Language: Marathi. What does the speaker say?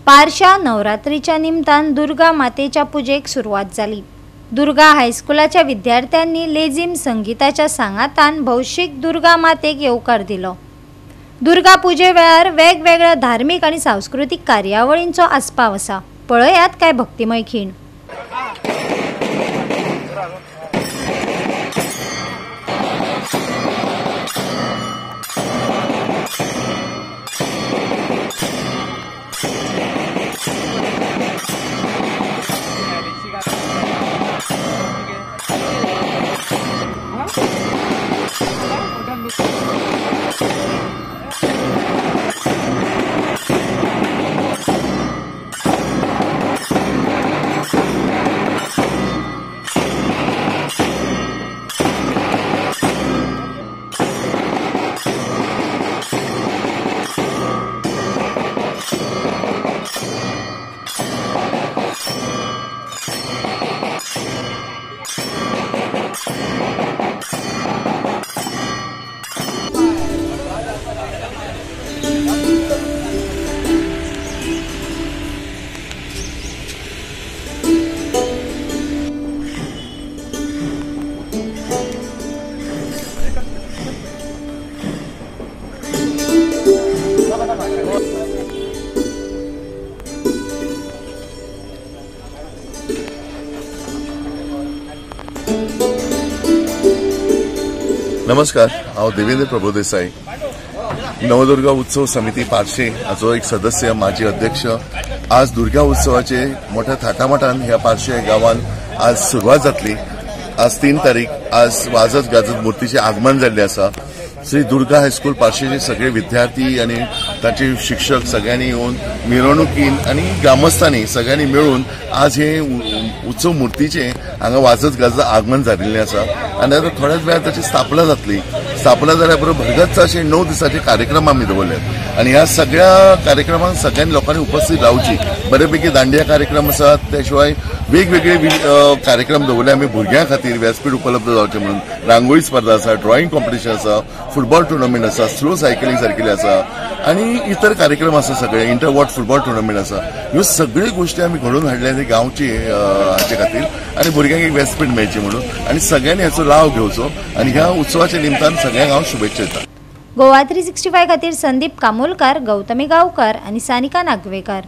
पारशा नवरात्रीच्या निमतान दुर्गा मातेच्या पूजेक सुरुवात झाली। दुर्गा हायस्कुलाच्या विद्यार्थ्यांनी लेझिम संगीताच्या सांगातान भौशिक दुर्गा मातेक येवकार दिलो। दुर्गा पूजे वेळार वेगवेगळ्या धार्मिक आणि सांस्कृतिक कार्यावळींचो आस्पाव आसा। पळयात काय भक्तिमय खीण। नमस्कार, हांव देवेंद्र प्रभुदेसाई, नवदुर्गा उत्सव समिती पारशे हाचो एक सदस्य, माजी अध्यक्ष। आज दुर्गा उत्सवाचे मोठ्या थाटामाटान ह्या पारशे गावान आज सुरुवात जातली। आज 3 तारीख, आज वाजत गाजत मूर्तीचे आगमन जाल्ले आसा। श्री दुर्गा हायस्कूल पारशेचे सगळे विद्यार्थी आणि तांचे शिक्षक सगळ्यांनी येऊन मिरवणुकीन आणि ग्रामस्थांनी सगळ्यांनी मिळून आज हे उत्सव मूर्तीचे हांगा वाजत गाजत आगमन जाल्लें आसा आणि आता थोड्याच वेळात ताची स्थापना जातली। स्थापना जाल्या बरोबर भरगच्च असे 9 दिसाचे कार्यक्रम आमी दवरल्यात आणि ह्या सगळ्या कार्यक्रमांक सगळ्या लोकांनी उपस्थित रावची। बरेपैकी दांडिया कार्यक्रम आसात, त्या शिवाय वेगवेगळे कार्यक्रम दवरले आमी भुरग्यां खातीर व्यासपीठ उपलब्ध जावचे म्हणून। रांगोळी स्पर्धा आसा, ड्रॉइंग कॉम्पिटिशन आसा, फुटबॉल टुर्नामेंट आसा, स्लो सायकलिंग सारकेले आसा आणि इतर कार्यक्रम आसा, सगळे इंटर वॉर्ड फुटबॉल टुर्नामेंट आसा। ह्यो सगळ्यो गोष्टी आमी घडोवन हाडल्या गांवचे हाचे खातीर आणि भुरग्यांक एक व्यासपीठ मेळचें म्हणून आणि सगळ्यांनी हाचो लाव घेवचो आणि ह्या उत्सवाच्या निमतान सगळ्यांक हांव शुभेच्छा दिता। गोवा 365 खातीर संदीप कामोलकार, गौतमी गांवकार आणि सानिका नागवेकर।